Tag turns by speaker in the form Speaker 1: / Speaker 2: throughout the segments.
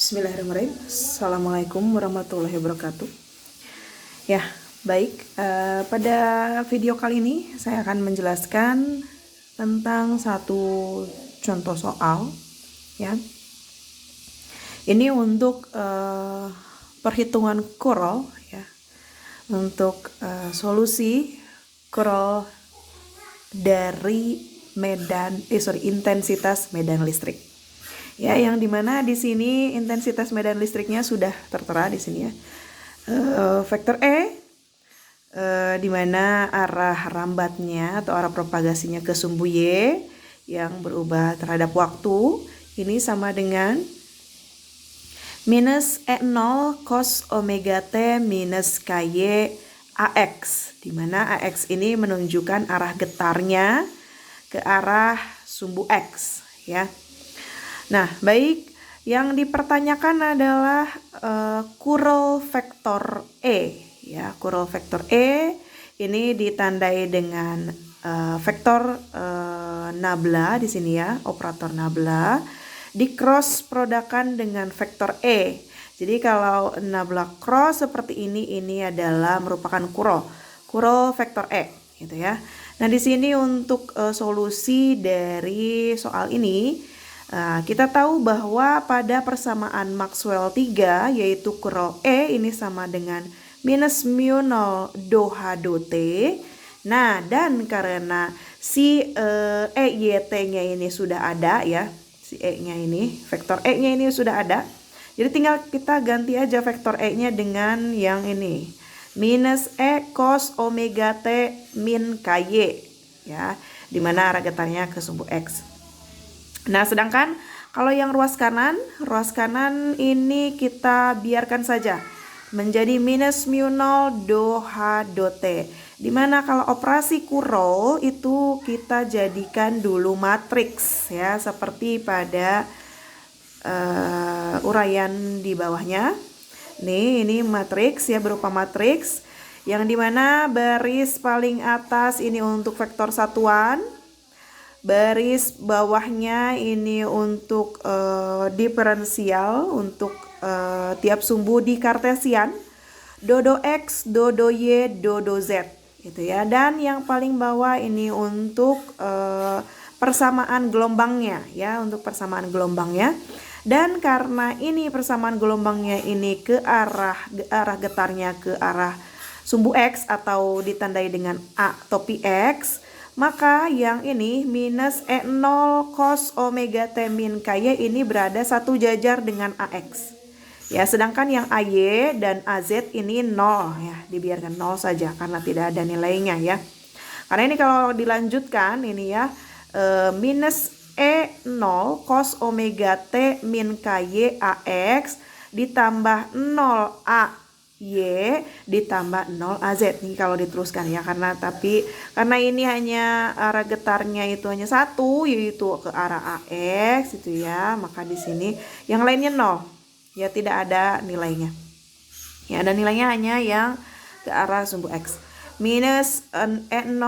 Speaker 1: Bismillahirrahmanirrahim. Assalamualaikum warahmatullahi wabarakatuh. Ya, baik. Pada video kali ini saya akan menjelaskan tentang satu contoh soal. Ya, ini untuk perhitungan kurel. Ya, untuk solusi kurel dari intensitas medan listrik. Ya, yang dimana di sini intensitas medan listriknya sudah tertera di sini ya. Vektor E, dimana arah rambatnya atau arah propagasinya ke sumbu Y yang berubah terhadap waktu ini sama dengan minus E0 cos omega T minus KY AX, dimana AX ini menunjukkan arah getarnya ke arah sumbu X ya. Nah, baik, yang dipertanyakan adalah kurel vektor E ya. Kurel vektor E ini ditandai dengan vektor nabla di sini ya, operator nabla di cross produkan dengan vektor E. Jadi kalau nabla cross seperti ini adalah merupakan kurel vektor E gitu ya. Nah, di sini untuk solusi dari soal ini kita tahu bahwa pada persamaan Maxwell 3 yaitu kurel E ini sama dengan minus mu 0 do H do T. Nah, dan karena si EYT-nya ini sudah ada ya, si E-nya ini, vektor E-nya ini sudah ada. Jadi tinggal kita ganti aja vektor E-nya dengan yang ini, minus E cos omega T min KY ya, dimana arah getarnya ke sumbu X. Nah, sedangkan kalau yang ruas kanan ini kita biarkan saja menjadi minus mu 0 do H do T. Dimana kalau operasi kurel itu kita jadikan dulu matriks ya, seperti pada uraian di bawahnya. Nih, ini matriks ya, berupa matriks yang dimana baris paling atas ini untuk vektor satuan. Baris bawahnya ini untuk diferensial untuk tiap sumbu di kartesian, dodo X, dodo Y, dodo Z gitu ya. Dan yang paling bawah ini untuk persamaan gelombangnya ya, untuk persamaan gelombangnya. Dan karena ini persamaan gelombangnya ini ke arah getarnya ke arah sumbu X atau ditandai dengan A topi X, maka yang ini minus E0 cos omega T min KY ini berada satu jajar dengan AX. Ya, sedangkan yang AY dan AZ ini 0 ya, dibiarkan 0 saja karena tidak ada nilainya ya. Karena ini kalau dilanjutkan ini ya, minus E0 cos omega T min KY AX ditambah 0 A Y ditambah 0 AZ nih kalau diteruskan ya, karena ini hanya arah getarnya itu hanya satu, yaitu ke arah AX itu ya, maka di sini yang lainnya 0 ya, tidak ada nilainya ya, ada nilainya hanya yang ke arah sumbu X. Minus E0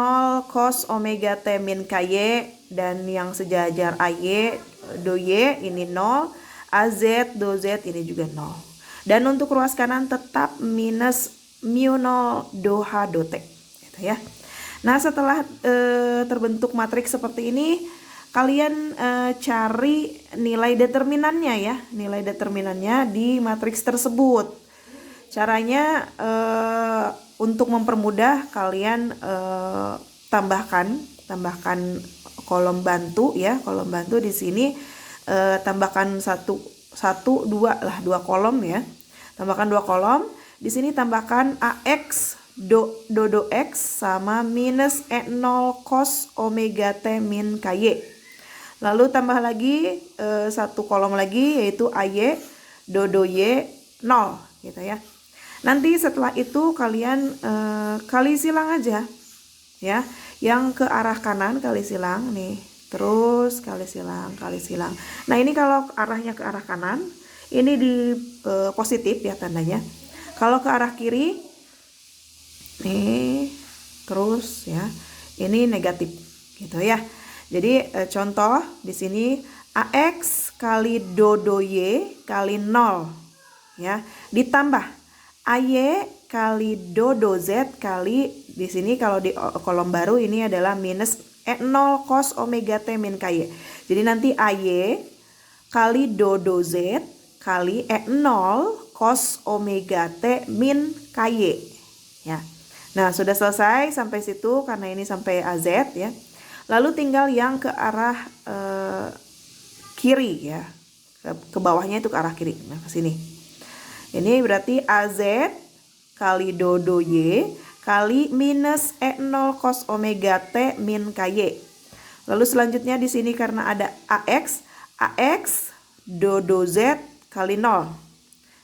Speaker 1: cos omega T min KY dan yang sejajar AY do Y ini 0, AZ do Z ini juga 0. Dan untuk ruas kanan tetap minus mu 0 do H do T gitu ya. Nah, setelah terbentuk matriks seperti ini, kalian cari nilai determinannya ya, nilai determinannya di matriks tersebut. Caranya untuk mempermudah, kalian tambahkan kolom bantu ya, kolom bantu di sini tambahkan dua kolom ya. Tambahkan 2 kolom. Di sini tambahkan AX dodo X sama minus E0 cos omega T min KY. Lalu tambah lagi 1 kolom lagi yaitu AY dodo Y 0 gitu ya. Nanti setelah itu kalian kali silang aja ya. Yang ke arah kanan kali silang nih. Terus kali silang. Nah, ini kalau arahnya ke arah kanan, ini di positif ya tandanya. Kalau ke arah kiri, nih terus ya, ini negatif gitu ya. Jadi contoh di sini AX kali do do Y kali 0 ya, ditambah AY kali do do Z kali, di sini kalau di kolom baru ini adalah minus E0 cos omega T min KY. Jadi nanti AY kali do do Z kali E0 cos omega T min KY ya. Nah, sudah selesai sampai situ karena ini sampai AZ ya. Lalu tinggal yang ke arah kiri ya. Ke bawahnya itu ke arah kiri. Nah, ke sini. Ini berarti AZ kali do do Y kali minus E0 cos omega T min KY. Lalu selanjutnya di sini karena ada AX do do Z kali 0.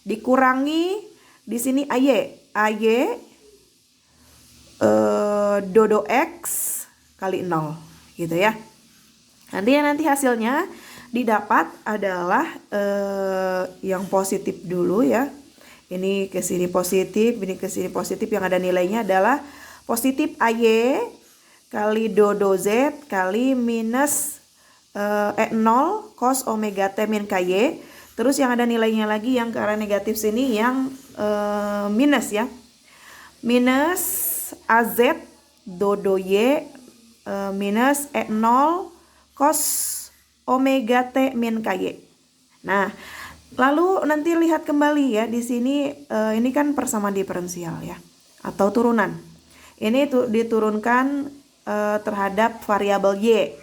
Speaker 1: Dikurangi di sini AY do do X kali 0 gitu ya. Nanti hasilnya didapat adalah yang positif dulu ya. Ini ke sini positif, ini ke sini positif, yang ada nilainya adalah positif AY kali do do Z kali minus E0 cos omega T min KY. Terus yang ada nilainya lagi yang ke arah negatif sini yang minus ya. Minus AZ do do Y minus E0 cos omega T min KY. Nah, lalu nanti lihat kembali ya di sini ini kan persamaan diferensial ya atau turunan. Ini diturunkan terhadap variabel Y.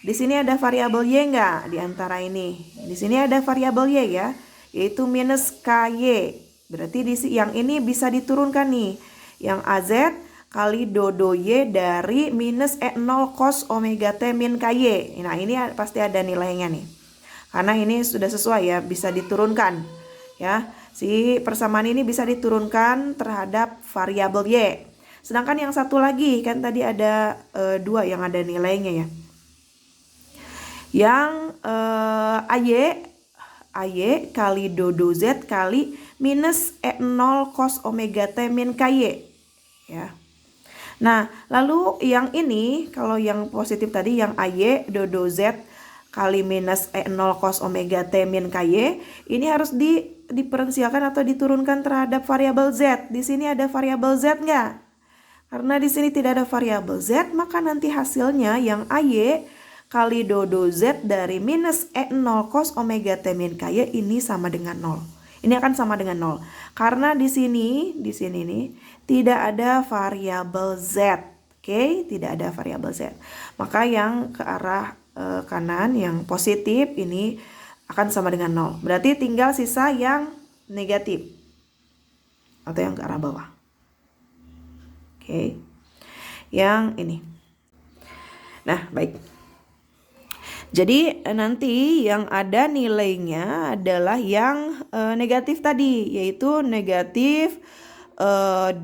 Speaker 1: Di sini ada variabel Y enggak di antara ini? Di sini ada variabel Y ya, yaitu minus KY. Berarti yang ini bisa diturunkan nih. Yang AZ kali do do Y dari minus E0 cos omega T min KY. Nah, ini pasti ada nilainya nih. Karena ini sudah sesuai ya, bisa diturunkan. Ya, si persamaan ini bisa diturunkan terhadap variabel Y. Sedangkan yang satu lagi kan tadi ada dua yang ada nilainya ya. Yang AY kali do do Z kali minus E0 cos omega T min KY. Ya. Nah, lalu yang ini kalau yang positif tadi yang AY do do Z kali minus E0 cos omega T min KY, ini harus diferensialkan atau diturunkan terhadap variabel Z. Di sini ada variabel Z enggak? Karena di sini tidak ada variabel Z, maka nanti hasilnya yang AY kali do do Z dari minus E0 cos omega T min KY ini sama dengan 0. Ini akan sama dengan 0. Karena di sini nih tidak ada variabel Z. Oke, tidak ada variabel Z. Maka yang ke arah kanan yang positif ini akan sama dengan 0. Berarti tinggal sisa yang negatif atau yang ke arah bawah. Oke. Yang ini. Nah, baik. Jadi nanti yang ada nilainya adalah yang negatif tadi, yaitu negatif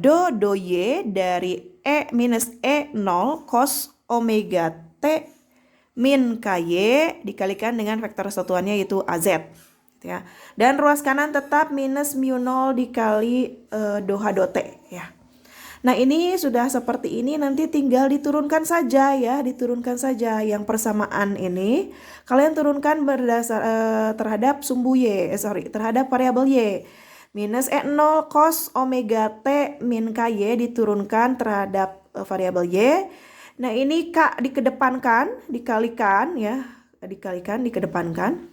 Speaker 1: do do Y dari E minus E0 cos omega T min KY dikalikan dengan vektor satuannya yaitu AZ ya. Dan ruas kanan tetap minus mu 0 dikali do H do T ya. Nah, ini sudah seperti ini, nanti tinggal diturunkan saja ya, diturunkan saja yang persamaan ini. Kalian turunkan berdasar terhadap sumbu terhadap variabel Y. Minus E0 cos omega T min KY diturunkan terhadap variabel Y. Nah, ini K dikedepankan, dikalikan ya, dikedepankan.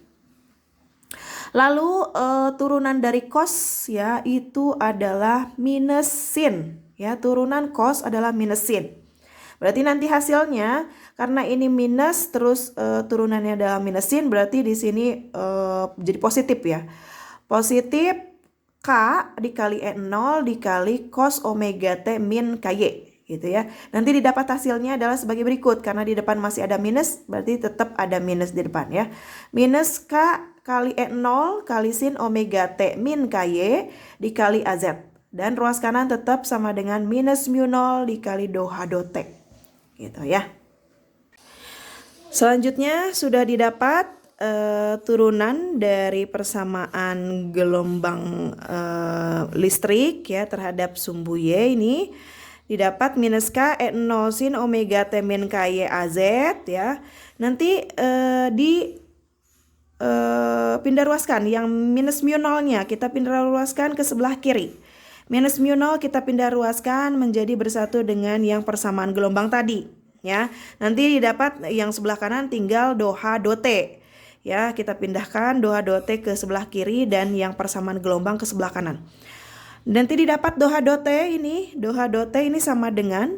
Speaker 1: Lalu turunan dari cos ya itu adalah minus sin. Ya, turunan cos adalah minus sin. Berarti nanti hasilnya karena ini minus terus turunannya adalah minus sin, berarti di sini jadi positif ya. Positif K dikali E0 dikali cos omega T min KY gitu ya. Nanti didapat hasilnya adalah sebagai berikut, karena di depan masih ada minus, berarti tetap ada minus di depan ya. Minus K kali E0 kali sin omega T min KY dikali AZ. Dan ruas kanan tetap sama dengan minus mu 0 dikali do H do T. Gitu ya. Selanjutnya sudah didapat turunan dari persamaan gelombang listrik ya terhadap sumbu Y ini. Didapat minus K E0 sin omega T min KY AZ ya. Nanti pindah ruaskan. Yang minus mu nolnya kita pindah ruaskan ke sebelah kiri. Minus mu nol kita pindah ruaskan menjadi bersatu dengan yang persamaan gelombang tadi. Ya, nanti didapat yang sebelah kanan tinggal do H do T. Ya, kita pindahkan do H do T ke sebelah kiri dan yang persamaan gelombang ke sebelah kanan. Nanti didapat do H do T ini sama dengan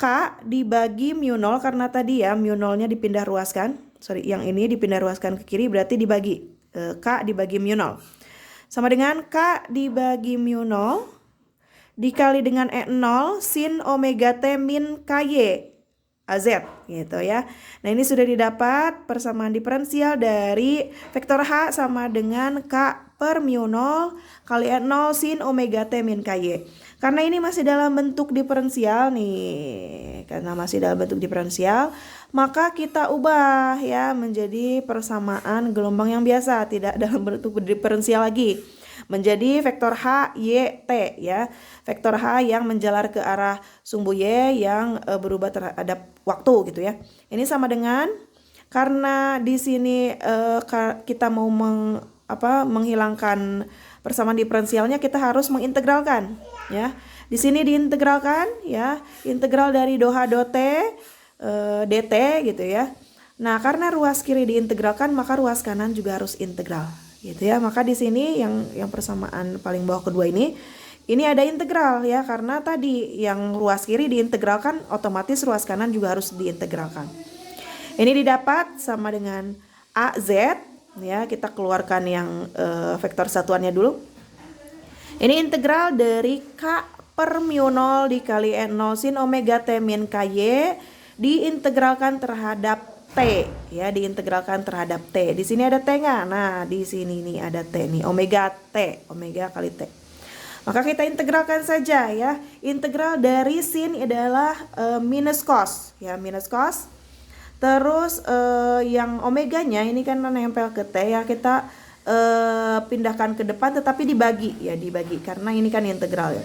Speaker 1: K dibagi mu nol, karena tadi ya mu nolnya dipindah ruaskan. Yang ini dipindah ruaskan ke kiri, berarti dibagi K dibagi mu nol. Sama dengan K dibagi mu nol dikali dengan E0 sin omega T min KY AZ gitu ya. Nah, ini sudah didapat persamaan diferensial dari vektor H sama dengan K per mu nol kali E0 sin omega T min KY. Karena ini masih dalam bentuk diferensial nih. Karena masih dalam bentuk diferensial, maka kita ubah ya menjadi persamaan gelombang yang biasa, tidak dalam bentuk diferensial lagi. Menjadi vektor H, Y, T ya. Vektor H yang menjalar ke arah sumbu Y yang berubah terhadap waktu gitu ya. Ini sama dengan, karena di sini kita mau menghilangkan persamaan diferensialnya, kita harus mengintegralkan ya. Di sini diintegralkan ya, integral dari do H do T dt gitu ya. Nah, karena ruas kiri diintegralkan, maka ruas kanan juga harus integral gitu ya. Maka di sini yang persamaan paling bawah kedua ini ada integral ya, karena tadi yang ruas kiri diintegralkan, otomatis ruas kanan juga harus diintegralkan. Ini didapat sama dengan AZ ya. Kita keluarkan yang vektor satuannya dulu. Ini integral dari K per mu nol dikali E0 sin omega T min KY diintegralkan terhadap T ya, diintegralkan terhadap T. Di sini ada T nggak? Nah, di sini nih ada T nih, omega T, omega kali T. Maka kita integralkan saja ya. Integral dari sin adalah minus cos ya, minus cos. Terus yang omeganya ini kan nempel ke T ya, kita pindahkan ke depan tetapi dibagi ya, dibagi karena ini kan integral ya.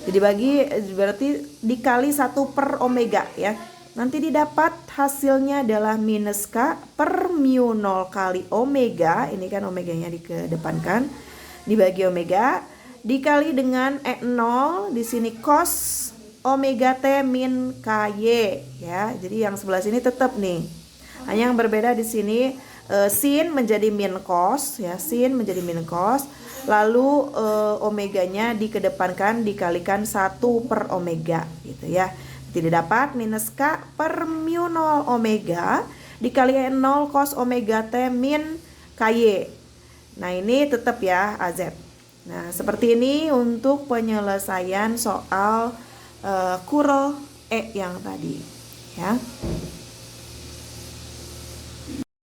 Speaker 1: Jadi bagi berarti dikali 1 per omega ya. Nanti didapat hasilnya adalah minus K per mu nol kali omega. Ini kan omeganya dikedepankan, dibagi omega dikali dengan E0 di sini cos omega T min KY ya. Jadi yang sebelah sini tetap nih. Hanya yang berbeda di sini sin menjadi min cos ya, sin menjadi min cos. Lalu omeganya dikedepankan dikalikan 1 per omega gitu ya. Jadi dapat minus K per mu nol omega dikali E0 cos omega T min KY. Nah, ini tetap ya AZ. Nah, seperti ini untuk penyelesaian soal kurel E yang tadi ya.